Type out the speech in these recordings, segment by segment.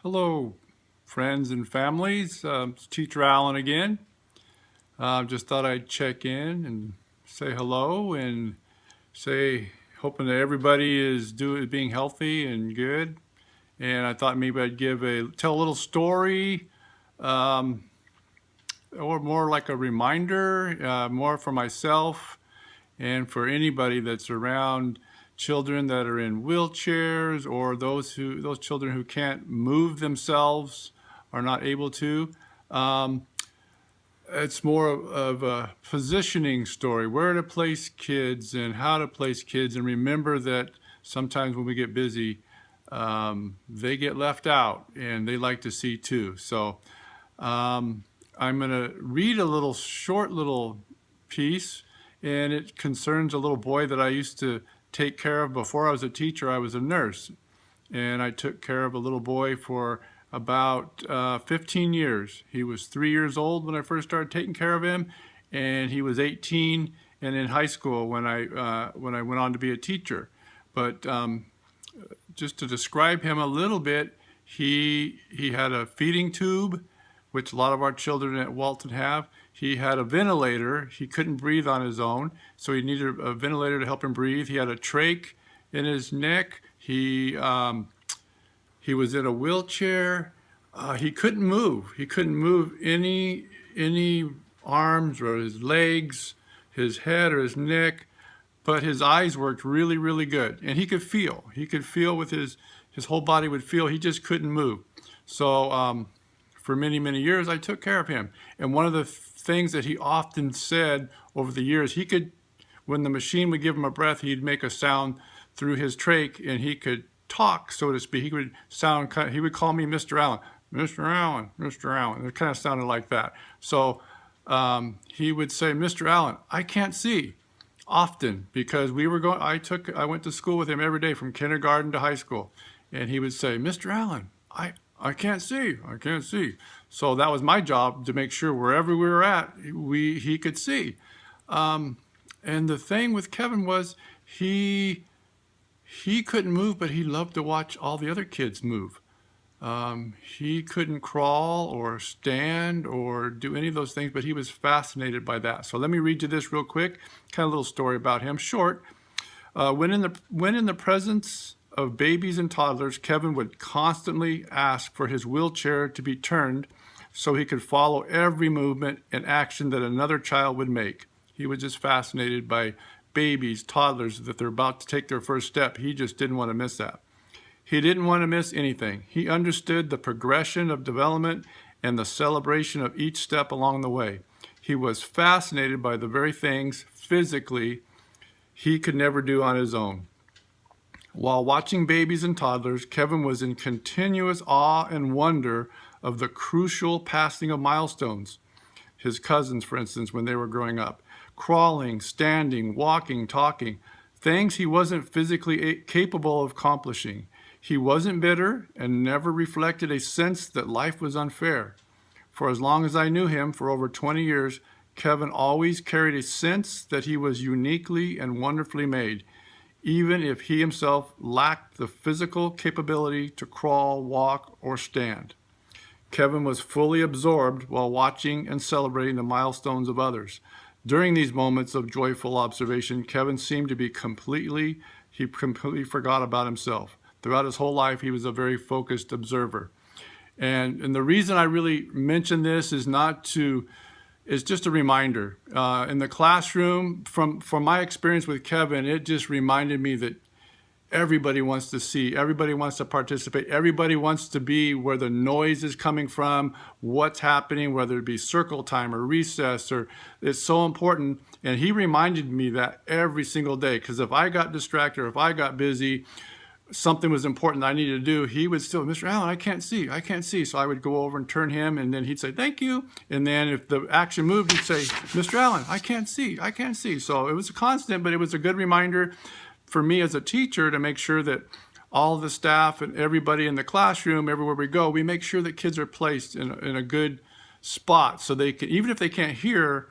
Hello, friends and families. It's Teacher Allen again. Just thought I'd check in and say hello and say, hoping that everybody is being healthy and good. And I thought maybe I'd tell a little story, um, or more like a reminder, more for myself and for anybody that's around children that are in wheelchairs or those children who can't move themselves, are not able to. Um, it's more of a positioning story, where to place kids and how to place kids, and remember that sometimes when we get busy, they get left out and they like to see too. So I'm going to read a short little piece, and it concerns a little boy that I used to take care of before I was a teacher. I was a nurse, and I took care of a little boy for about 15 years. He was 3 years old when I first started taking care of him, and he was 18 and in high school when I went on to be a teacher. But just to describe him a little bit, he had a feeding tube, which a lot of our children at Walton have. He had a ventilator. He couldn't breathe on his own, so he needed a ventilator to help him breathe. He had a trach in his neck. He was in a wheelchair. He couldn't move. He couldn't move any arms or his legs, his head or his neck, but his eyes worked really, really good, and he could feel. He could feel with his whole body would feel. He just couldn't move. So for many, many years, I took care of him. And one of the things that he often said over the years, when the machine would give him a breath, he'd make a sound through his trach, and he could talk, so to speak. He would call me Mr. Allen, Mr. Allen, Mr. Allen. It kind of sounded like that. So he would say, Mr. Allen, I can't see, often, because I went to school with him every day from kindergarten to high school. And he would say, Mr. Allen, I can't see. I can't see. So that was my job, to make sure wherever we were at, he could see. And the thing with Kevin was he couldn't move, but he loved to watch all the other kids move. He couldn't crawl or stand or do any of those things, but he was fascinated by that. So let me read you this real quick, kind of little story about him, short. When in the presence of babies and toddlers, Kevin would constantly ask for his wheelchair to be turned so he could follow every movement and action that another child would make. He was just fascinated by babies, toddlers, that they're about to take their first step. He just didn't want to miss that. He didn't want to miss anything. He understood the progression of development and the celebration of each step along the way. He was fascinated by the very things physically he could never do on his own. While watching babies and toddlers, Kevin was in continuous awe and wonder of the crucial passing of milestones. His cousins, for instance, when they were growing up, crawling, standing, walking, talking, things he wasn't physically capable of accomplishing. He wasn't bitter and never reflected a sense that life was unfair. For as long as I knew him, for over 20 years, Kevin always carried a sense that he was uniquely and wonderfully made, even if he himself lacked the physical capability to crawl, walk, or stand. Kevin was fully absorbed while watching and celebrating the milestones of others. During these moments of joyful observation, Kevin seemed to be completely forgot about himself. Throughout his whole life, he was a very focused observer. And the reason I really mention this is just a reminder. In the classroom, from my experience with Kevin, it just reminded me that everybody wants to see, everybody wants to participate, everybody wants to be where the noise is coming from, what's happening, whether it be circle time or recess, or it's so important. And he reminded me that every single day, because if I got distracted or if I got busy, something was important that I needed to do, he would still, Mr. Allen, I can't see, I can't see. So I would go over and turn him, and then he'd say, thank you. And then if the action moved, he'd say, Mr. Allen, I can't see, I can't see. So it was a constant, but it was a good reminder for me as a teacher to make sure that all the staff and everybody in the classroom, everywhere we go, we make sure that kids are placed in a good spot so they can, even if they can't hear,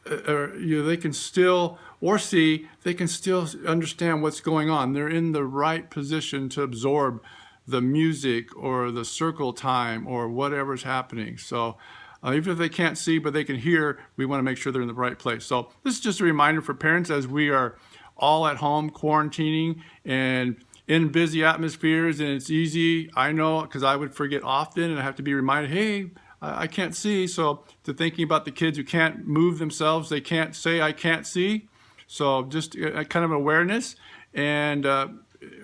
they can still, or see, they can still understand what's going on. They're in the right position to absorb the music or the circle time or whatever's happening. So even if they can't see but they can hear, we want to make sure they're in the right place. So this is just a reminder for parents as we are all at home quarantining and in busy atmospheres, and it's easy, I know, because I would forget often and I have to be reminded, hey, I can't see. So to thinking about the kids who can't move themselves, they can't say I can't see. So just a kind of awareness, and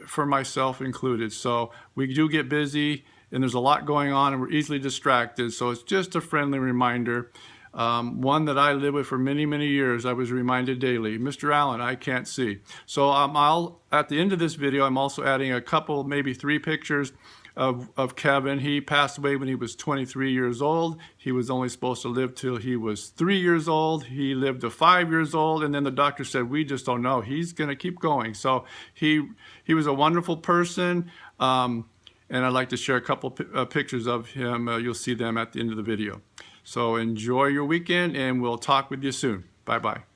for myself included. So we do get busy and there's a lot going on and we're easily distracted. So it's just a friendly reminder. One that I lived with for many, many years. I was reminded daily, Mr. Allen, I can't see. So at the end of this video, I'm also adding a couple, maybe 3 pictures of Kevin. He passed away when he was 23 years old. He was only supposed to live till he was 3 years old. He lived to 5 years old, and then the doctor said, we just don't know. He's going to keep going. So he was a wonderful person, and I'd like to share a couple pictures of him. You'll see them at the end of the video. So enjoy your weekend, and we'll talk with you soon. Bye-bye.